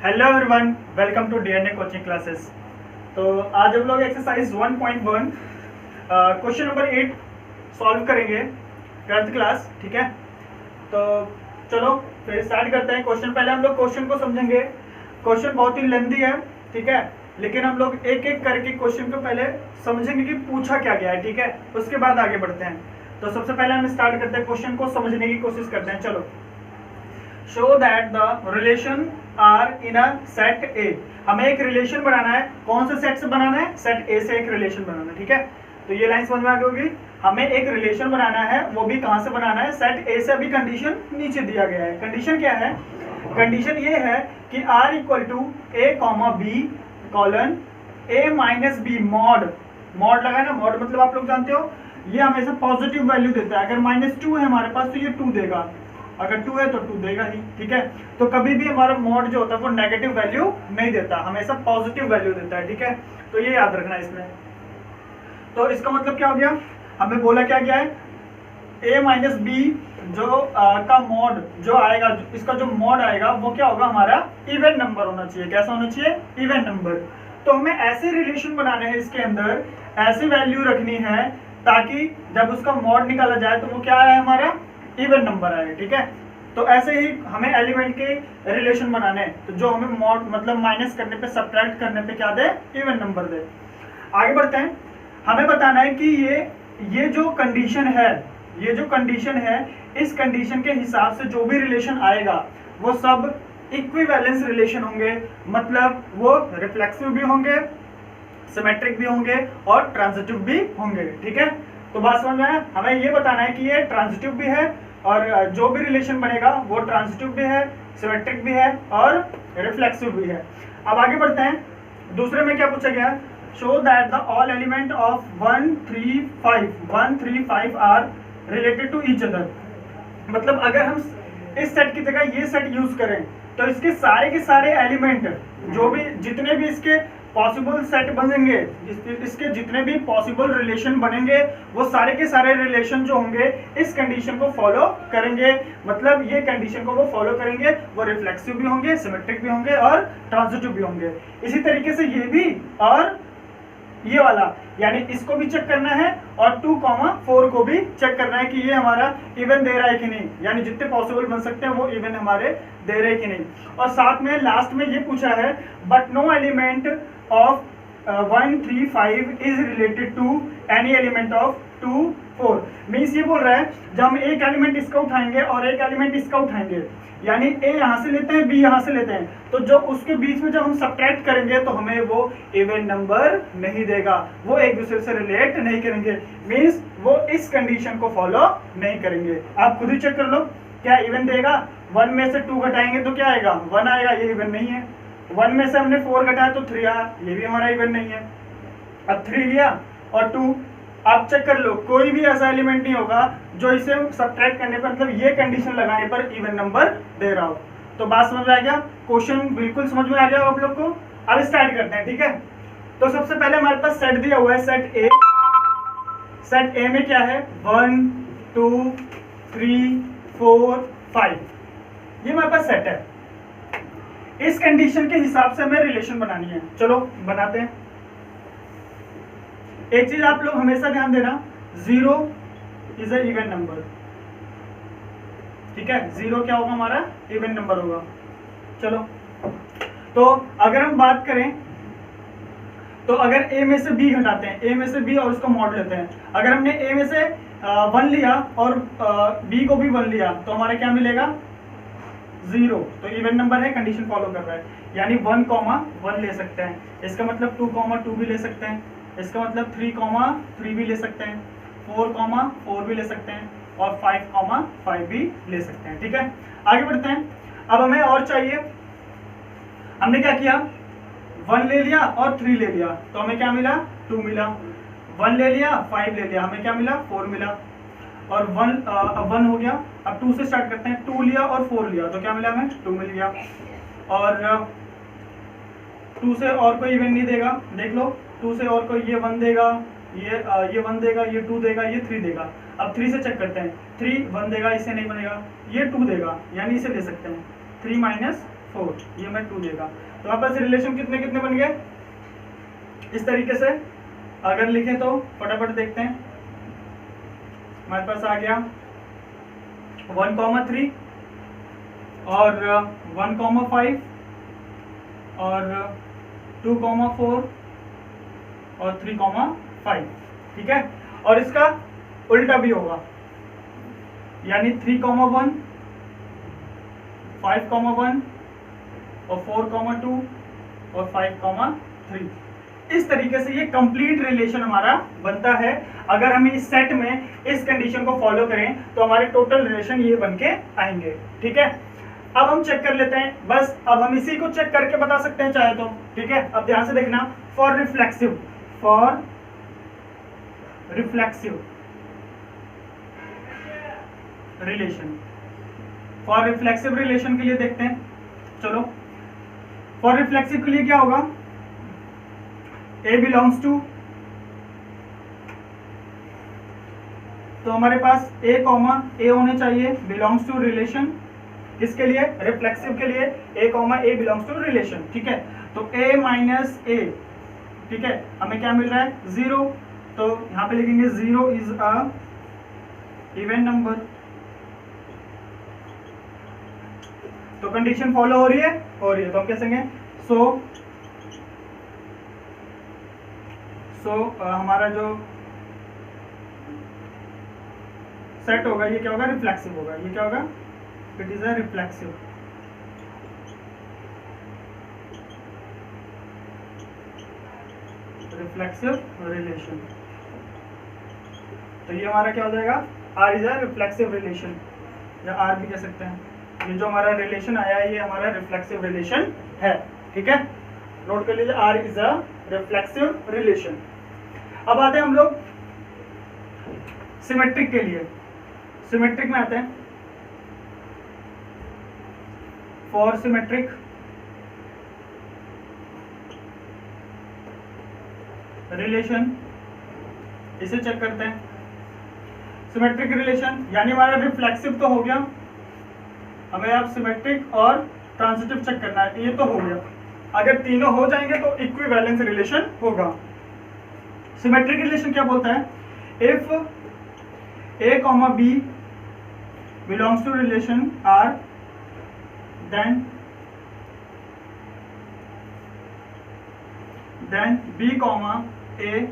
Hello everyone, welcome to DNA coaching classes. तो आज हम लोग एक्सरसाइज 1.1 क्वेश्चन नंबर 8 सॉल्व करेंगे, 12th क्लास। ठीक है, तो चलो फिर स्टार्ट करते हैं। क्वेश्चन पहले हम लोग क्वेश्चन को समझेंगे। क्वेश्चन बहुत ही लेंथी है, ठीक है, लेकिन हम लोग एक एक करके क्वेश्चन को पहले समझेंगे कि पूछा क्या गया है। ठीक है, उसके बाद आगे बढ़ते हैं। तो सबसे पहले हम स्टार्ट करते हैं, क्वेश्चन को समझने की कोशिश करते हैं। चलो, show that the relation R in a set A. हमें एक रिलेशन बनाना है। कौन से सेट से बनाना है? सेट ए से एक रिलेशन बनाना है। ठीक है, तो ये लाइन समझ में आ गई होगी। हमें एक रिलेशन बनाना है, वो भी कहां से बनाना है? सेट ए से। अभी कंडीशन नीचे दिया गया है। कंडीशन क्या है? कंडीशन ये है कि R equal to A comma B colon A minus B mod. Mod लगा ना, मॉड मतलब आप लोग जानते हो, ये हमेशा पॉजिटिव वैल्यू देता है। अगर -2 है हमारे पास तो ये 2 देगा, अगर 2 है तो 2 देगा ही। ठीक है, तो कभी भी हमारा मॉड जो होता है वो नेगेटिव वैल्यू नहीं देता, हमेशा पॉजिटिव वैल्यू देता है। ठीक है, तो ये याद रखना इसमें। तो इसका मतलब क्या हो गया? हमें बोला क्या गया है? a माइनस बी जो का मॉड जो आएगा, इसका जो मॉड आएगा वो क्या होगा? हमारा इवन नंबर होना चाहिए। कैसा होना चाहिए? Even number. तो हमें ऐसे रिलेशन बनाने हैं, इसके अंदर ऐसी वैल्यू रखनी है ताकि जब उसका मॉड निकाला जाए तो वो क्या आए? हमारा इवन नंबर आए। ठीक है, तो ऐसे ही हमें एलिमेंट के रिलेशन बनाने हैं, तो जो हमें मॉड मतलब माइनस करने पे, सब्ट्रैक्ट करने पे क्या दे? इवन नंबर दे। आगे बढ़ते हैं। हमें बताना है कि ये जो कंडीशन है, ये जो कंडीशन है, इस कंडीशन के हिसाब से जो भी रिलेशन आएगा वो सब इक्विवेलेंस रिलेशन होंगे। मतलब वो रिफ्लेक्सिव भी होंगे, सिमेट्रिक भी होंगे और ट्रांजिटिव भी होंगे। ठीक है, तो बात समझ में आया? हमें ये बताना है कि ये ट्रांजिटिव भी है और जो भी रिलेशन बनेगा वो ट्रांजिटिव भी है, सिमेट्रिक भी है और रिफ्लेक्सिव भी है। अब आगे बढ़ते हैं। दूसरे में क्या पूछा गया? Show that the all element of 1 3 5 are related to each other. मतलब अगर हम इस सेट की जगह ये सेट यूज करें तो इसके सारे के सारे एलिमेंट, जो भी जितने भी इसके पॉसिबल सेट बनेंगे, इसके जितने भी पॉसिबल रिलेशन बनेंगे, वो सारे के सारे रिलेशन जो होंगे इस कंडीशन को फॉलो करेंगे। मतलब ये कंडीशन को वो फॉलो करेंगे, वो रिफ्लेक्सिव भी होंगे, सिमेट्रिक भी होंगे और ट्रांजिटिव भी होंगे। इसी तरीके से ये भी और ये वाला, यानी इसको भी चेक करना है और 2,4 को भी चेक करना है कि ये हमारा इवन दे रहा है कि नहीं, यानी जितने पॉसिबल बन सकते हैं वो इवन हमारे दे रहे कि नहीं। और साथ में लास्ट में ये पूछा है, but no element of 1 3 5 is related to any element of 2 4। Means ये बोल रहा है जब हम एक एलिमेंट इसका उठाएंगे और एक एलिमेंट इसका उठाएंगे, यानी ए यहाँ से लेते हैं, बी यहाँ से लेते हैं, तो जो उसके बीच में जब हम सब्ट्रैक्ट करेंगे तो हमें वो इवन नंबर नहीं देगा, वो एक दूसरे से रिलेट नहीं करेंगे। मीन्स वो इस कंडीशन को फॉलो नहीं करेंगे। आप खुद ही चेक कर लो, क्या इवन देगा? 1 में से 2 घटाएंगे तो क्या आएगा? 1 आएगा, ये इवन नहीं है। 1 में से हमने 4 घटाया तो 3 आया, ये भी हमारा इवन नहीं है। अब 3 लिया और 2, आप चेक कर लो, कोई भी ऐसा एलिमेंट नहीं होगा जो इसे सब्ट्रैक्ट करने पर, मतलब ये कंडीशन लगाने पर इवन नंबर दे रहा हो। तो बात समझ में आ गया? क्वेश्चन बिल्कुल समझ में आ गया आप लोग को? अब स्टार्ट करते हैं। ठीक है, तो सबसे पहले हमारे पास सेट दिया हुआ है, सेट ए। सेट ए में क्या है? 1 2 3 4 5, ये हमारे पास सेट है। इस कंडीशन के हिसाब से हमें रिलेशन बनानी है। चलो बनाते हैं। एक चीज आप लोग हमेशा ध्यान देना, 0 इज अ इवन नंबर। ठीक है, 0 क्या होगा? हमारा इवन नंबर होगा। चलो, तो अगर हम बात करें तो अगर a में से b घटाते हैं, a में से b और उसका मॉड लेते हैं, अगर हमने a में से 1 लिया और b को भी 1 लिया तो हमारा क्या मिलेगा? 0। तो इवन नंबर है, कंडीशन फॉलो कर रहा है, यानी 1,1 ले सकते हैं। इसका मतलब 2,2 भी ले सकते हैं, इसका मतलब 3,3 भी ले सकते हैं, 4,4 भी ले सकते हैं और 5,5 भी ले सकते हैं। ठीक है, आगे बढ़ते हैं। अब हमें और चाहिए। हमने क्या किया? 1 ले लिया और 3 ले लिया, तो हमें क्या मिला? 2 मिला। 1 ले लिया, 5 ले लिया, हमें क्या मिला? 4 मिला। और 1 हो गया। अब 2 से स्टार्ट करते हैं। 2 लिया और 4 लिया, तो क्या मिला हमें? 2 मिल गया। और 2 से और कोई इवन नहीं देगा, देख लो। 2 से और कोई ये 1 देगा, ये 1 देगा, ये 2 देगा, ये 3 देगा। अब 3 से चेक करते हैं। 3 1 देगा, इससे नहीं बनेगा। ये 2 देगा, यानी इसे ले सकते हैं। 3 - 4, ये हमें 2 देगा। तो हमारे पास रिलेशन कितने कितने बन गए इस तरीके से। अगर लिखें तो फटाफट देखते हैं। हमारे पास आ गया 1,3 और 1,5 और 2,4 और 3,5, ठीक है। और इसका उल्टा भी होगा, यानी 3,1, 5,1 और 4,2 और 5,3। इस तरीके से ये कंप्लीट रिलेशन हमारा बनता है। अगर हम इस सेट में इस कंडीशन को फॉलो करें तो हमारे टोटल रिलेशन ये बन के आएंगे, ठीक है। अब हम चेक कर लेते हैं, बस अब हम इसी को चेक करके बता सकते हैं चाहे तो, ठीक है। अब ध्यान से देखना, for reflexive relation, for reflexive relation के लिए देखते हैं। चलो, फॉर रिफ्लेक्सिव के लिए क्या होगा, A बिलोंग्स टू, तो हमारे पास A कॉमा A होने चाहिए, बिलोंग्स टू रिलेशन, किसके लिए, रिफ्लेक्सिव के लिए। A comma A belongs to relation, ठीक है। तो A माइनस A, ठीक है, हमें क्या मिल रहा है, 0। तो यहां पे लिखेंगे 0 इज अ इवन नंबर। तो कंडीशन फॉलो हो रही है, तो हम कहेंगे सो हमारा जो सेट होगा ये क्या होगा, रिफ्लेक्सिव होगा। ये क्या होगा, it is a reflexive relation. तो ये हमारा क्या हो जाएगा, R is a reflexive relation, या आर भी कह सकते हैं। ये जो हमारा रिलेशन आया है ये हमारा रिफ्लेक्सिव रिलेशन है, ठीक है। नोट कर लीजिए, R is a reflexive relation. अब आते हैं हम लोग सिमेट्रिक के लिए। सिमेट्रिक में आते हैं, फॉर सिमेट्रिक रिलेशन, इसे चेक करते हैं। सिमेट्रिक रिलेशन यानी हमारा रिफ्लेक्सिव तो हो गया, हमें अब सिमेट्रिक और ट्रांजिटिव चेक करना है। ये तो हो गया, अगर तीनों हो जाएंगे तो इक्विवेलेंस रिलेशन होगा। सिमेट्रिक रिलेशन क्या बोलता है, if A comma B belongs to relation R, then B comma A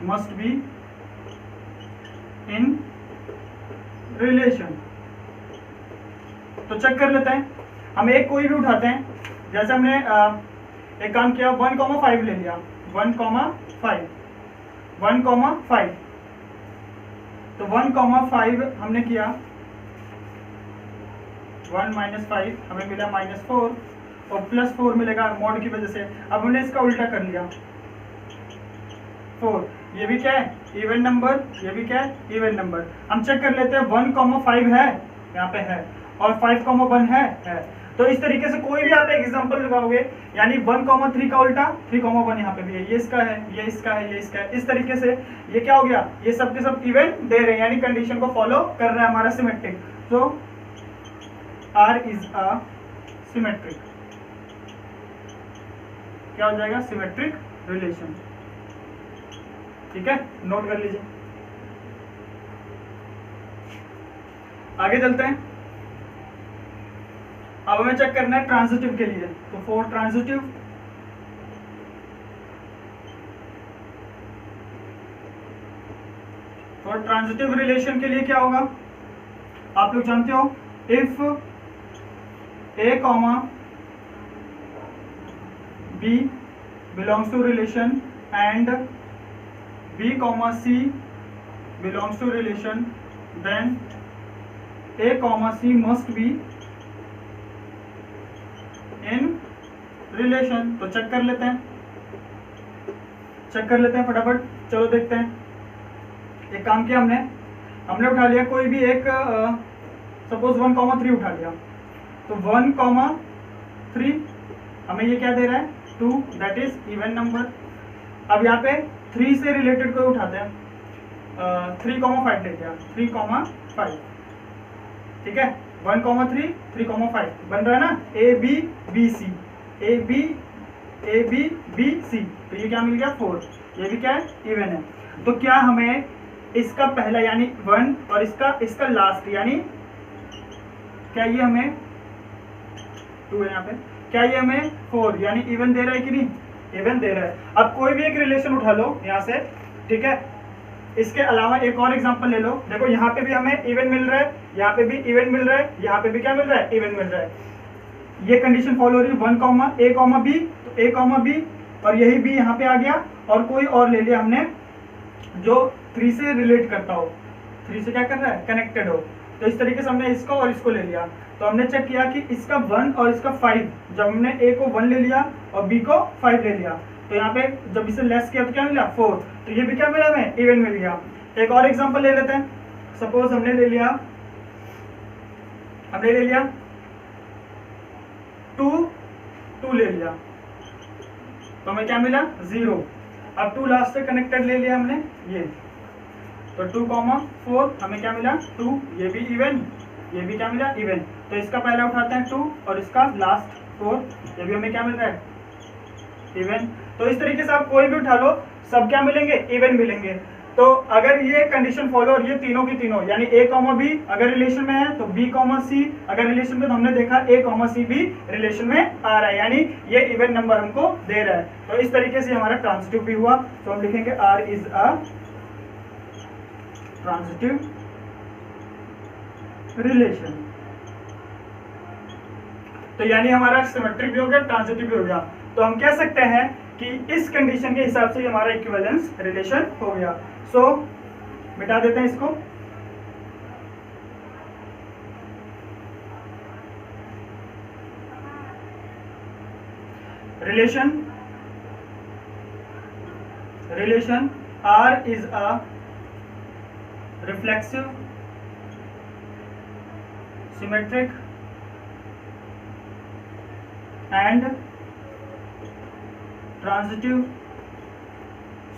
must be in relation। तो चेक कर लेते हैं, हम एक कोई भी उठाते हैं। जैसे हमने एक काम किया, 1,5 ले लिया, 1,5 तो 1,5 हमने किया, 1 माइनस 5 हमें मिला -4 और +4 मिलेगा मॉड की वजह से। अब हमने इसका उल्टा कर लिया, 4, ये भी क्या है, इवन नंबर, ये भी क्या है, इवन नंबर। हम चेक कर लेते हैं, 1,5 है, यहाँ पे है, और 5,1 है। तो इस तरीके से कोई भी आप एक एग्जांपल लगाओगे, यानी 1,3 का उल्टा 3,1 यहाँ पे भी है, ये इसका है, ये इसका है, ये इसका है। इस तरीके से ये क्या हो गया, ये सब के सब इवन दे रहे हैं, यानी कंडीशन को फॉलो कर रहा है हमारा symmetric. So R is a symmetric, क्या हो जाएगा, सिमेट्रिक रिलेशन, ठीक है। नोट कर लीजिए, आगे चलते हैं। अब हमें चेक करना है ट्रांजिटिव के लिए। तो फॉर ट्रांजिटिव रिलेशन के लिए क्या होगा, आप लोग जानते हो, if A comma B belongs to relation and B comma C belongs to relation, then A comma C must be in relation. तो चेक कर लेते हैं, फटाफट, चलो देखते हैं। एक काम किया हमने उठा लिया कोई भी एक, सपोज 1,3 उठा लिया, तो 1,3 हमें ये क्या दे रहा है, 2, दैट इज इवन नंबर। अब यहाँ पे 3 से रिलेटेड कोई उठाते हैं, 3,5 ले लिया, 3,5, ठीक है। 1,3 3,5 बन रहा है ना, A B B C, A B B C, तो ये क्या मिल गया 4, ये भी क्या है इवन है। तो क्या हमें इसका पहला यानी 1 और इसका लास्ट यानी क्या ये हमें 2 है यहाँ पे, क्या ये हमें 4 यानी इवन दे रहा है कि नहीं, इवन दे रहा है। अब कोई भी एक रिलेशन उठा लो यहाँ से, ठीक है, इसके अलावा एक और एग्जांपल ले लो, देखो यहाँ पे भी हमें इवन मिल रहा है, यहाँ पे भी इवन मिल रहा है, यहाँ पे भी क्या मिल रहा है इवन मिल रहा है। ये कंडीशन फॉलो हो रही है 1, A, B, तो A, B और यही B यहाँ पे आ गया, और कोई और ले लिया हमने जो 3 से रिलेट करता हो, 3 से क्या कर रहा है कनेक्टेड हो, तो इस तरीके से हमने इसको और इसको ले लिया। तो हमने चेक किया कि इसका 1 और इसका 5, जब हमने A को 1 ले लिया और B को 5 ले लिया, तो यहाँ पे जब इसे लेस किया तो क्या मिला 4, तो ये भी क्या मिला हमें इवन मिल गया। एक और एग्जांपल ले लेते हैं, सपोज हमने ले लिया 2 ले लिया, तो हमें क्या मिला 0। अब 2 लास्ट से कनेक्टेड ले लिया हमने ये, तो 2,4 हमें क्या मिला 2, ये भी इवन, ये भी क्या मिला इवन। तो इसका पहला उठाते हैं 2 और इसका लास्ट 4, ये भी हमें क्या मिल रहा है इवन। तो इस तरीके से आप कोई भी उठा लो, सब क्या मिलेंगे इवन मिलेंगे। तो अगर ये कंडीशन फॉलो और ये तीनों की तीनों यानी A, B अगर रिलेशन में है तो B, C अगर रिलेशन में, तो हमने देखा A, C भी रिलेशन में आ रहा है, यानी ये इवन नंबर हमको दे रहा है। तो इस तरीके से हमारा ट्रांजिटिव भी हुआ, तो हम लिखेंगे R is a transitive relation. तो यानी हमारा सिमेट्रिक भी हो गया, ट्रांजिटिव भी हो गया। तो हम कह सकते हैं कि इस कंडीशन के हिसाब से हमारा इक्विवेलेंस रिलेशन हो गया। सो मिटा देते हैं इसको, relation R is a reflexive symmetric and transitive,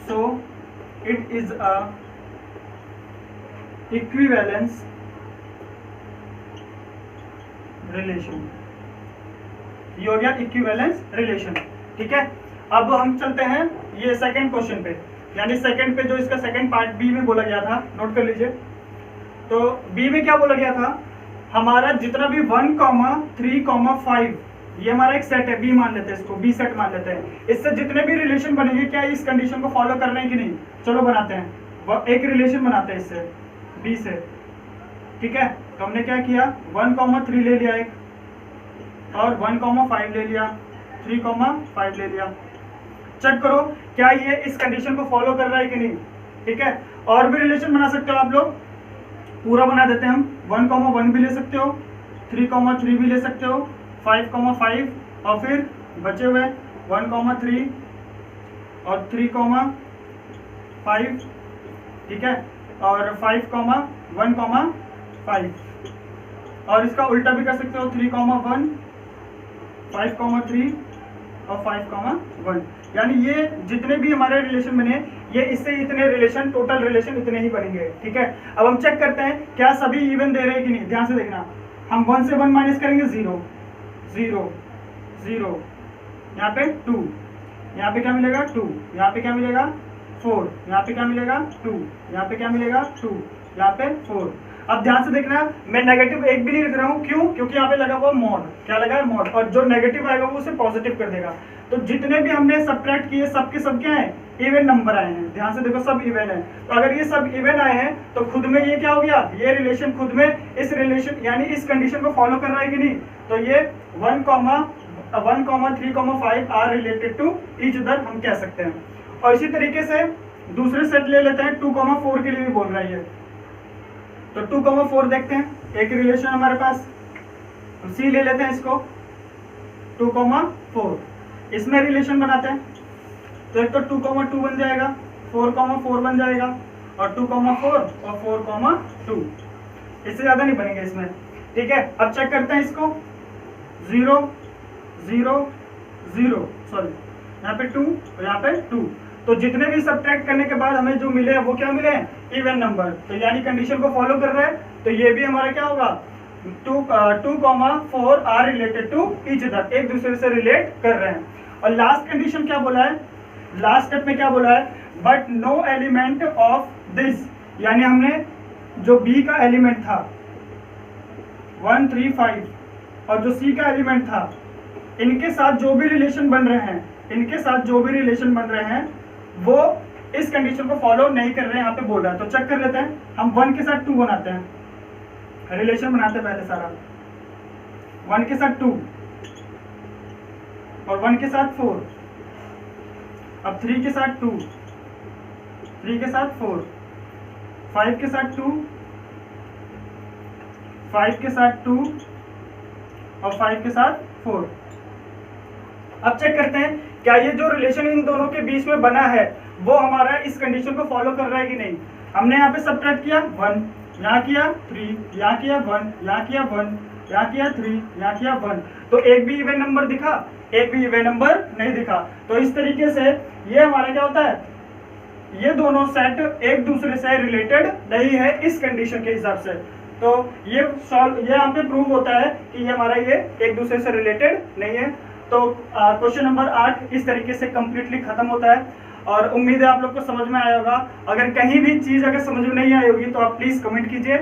so it is a equivalence relation। ये हो गया इक्विवेलेंस रिलेशन, ठीक है। अब हम चलते हैं ये सेकंड क्वेश्चन पे, यानी सेकंड पे जो इसका सेकंड पार्ट बी में बोला गया था, नोट कर लीजिए। तो बी में क्या बोला गया था, हमारा जितना भी 1, 3, 5 ये हमारा एक सेट है, बी मान लेते हैं इसको, बी सेट मान लेते हैं। इससे जितने भी रिलेशन बनेंगे क्या इस कंडीशन को फॉलो कर रहे हैं कि नहीं, चलो बनाते हैं, एक रिलेशन बनाते हैं इससे बी से, ठीक है। तो हमने क्या किया 1, 3 ले लिया एक, और 1, 5 ले लिया, 3, 5 ले लिया। चेक करो क्या ये इस कंडीशन को फॉलो कर रहा है कि नहीं, ठीक है। और भी रिलेशन बना सकते हो आप लोग, पूरा बना देते हैं हम, 1, 1 भी ले सकते हो, 3, 3 भी ले सकते हो, 5, 5 और फिर बचे हुए 1, 3 और 3, 5, ठीक है, और 5, 1, 5, और इसका उल्टा भी कर सकते हो, 3, 1, 5, 3 और 5, 1। यानी ये जितने भी हमारे रिलेशन बने ये इससे इतने रिलेशन, टोटल रिलेशन इतने ही बनेंगे, ठीक है। अब हम चेक करते हैं क्या सभी इवन दे रहे हैं कि नहीं, ध्यान से देखना। हम 1 से 1 माइनस करेंगे 0, 0, 0, यहाँ पे 2, यहाँ पे क्या मिलेगा 2, यहाँ पे क्या मिलेगा 4, यहाँ पे क्या मिलेगा 2, यहाँ पे क्या मिलेगा 2, यहाँ पे 4। अब ध्यान से देखना, मैं नेगेटिव एक भी नहीं लिख रहा हूँ, क्यों, क्योंकि यहाँ पे लगा हुआ मॉड, क्या लगा है मॉड, और जो नेगेटिव आएगा वो उसे पॉजिटिव कर देगा। तो जितने भी हमने सब्ट्रैक्ट किए सब के सब क्या है इवन नंबर आए हैं, ध्यान से देखो सब इवन है। तो अगर ये सब इवन आए हैं तो खुद में ये क्या हो गया, ये रिलेशन खुद में इस रिलेशन यानी इस कंडीशन को फॉलो कर रहा है कि नहीं। तो ये 1, 3, 5 are related to each other हम कह सकते हैं। और इसी तरीके से दूसरे सेट ले लेते हैं, 2, 4 के लिए भी बोल रहा है ये। तो 2, 4 देखते हैं, एक रिलेशन हमारे पास, सी ले लेते हैं इसको, 2, 4 इसमें रिलेशन बनाते हैं। तो एक तो 2, 2 बन जाएगा, 4, 4 बन जाएगा, और 2, 4 और 4, 2, इससे ज्यादा नहीं बनेंगे इसमें, ठीक है। अब चेक करते हैं इसको, 0, 0, 0, सॉरी यहाँ पे 2 और यहाँ पे 2। तो जितने भी सब्ट्रैक्ट करने के बाद हमें जो मिले वो क्या मिले, इवन नंबर। तो यानी कंडीशन को फॉलो कर रहा है, तो ये भी हमारा क्या होगा 2,4 are related to each other, एक दूसरे से रिलेट कर रहे हैं। और लास्ट कंडीशन क्या बोला है, लास्ट स्टेप में क्या बोला है, but no element of this, यानी हमने जो बी का एलिमेंट था 1 3 5 और जो सी का एलिमेंट था, इनके साथ जो भी रिलेशन बन रहे हैं, इनके साथ जो भी रिलेशन बन रहे हैं वो इस कंडीशन को फॉलो नहीं कर रहे हैं, यहाँ पे बोल रहा है। तो चेक कर लेते हैं, हम 1 के साथ 2 बनाते हैं, रिलेशन बनाते हैं पहले सारा, 1 के साथ 2 और 1 के साथ 4, अब 3 के साथ 2, 3 के साथ 4, 5 के साथ 2, 5 के साथ 2 और 5 के साथ 4। अब चेक करते हैं क्या ये जो रिलेशन इन दोनों के बीच में बना है वो हमारा इस कंडीशन को फॉलो कर रहा है कि नहीं। हमने यहाँ पे सब्ट्रैक्ट किया 1, यहाँ किया 3, यहाँ किया 1, यहाँ किया 1, यहाँ किया 3, यहाँ किया 1, तो एक भी इवन नंबर दिखा, एक भी इवन नंबर नहीं दिखा। तो इस तरीके से ये हमारा क्या होता है, ये दोनों सेट एक दूसरे से रिलेटेड नहीं है इस कंडीशन के हिसाब से। तो ये यहाँ पे प्रूव होता है कि ये हमारा ये एक दूसरे से रिलेटेड नहीं है। तो क्वेश्चन नंबर 8 इस तरीके से कंप्लीटली खत्म होता है और उम्मीद है आप लोग को समझ में आया होगा। अगर कहीं भी चीज़ अगर समझ में नहीं आई होगी तो आप प्लीज़ कमेंट कीजिए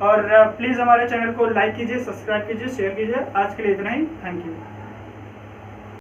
और प्लीज़ हमारे चैनल को लाइक कीजिए, सब्सक्राइब कीजिए, शेयर कीजिए। आज के लिए इतना ही, थैंक यू।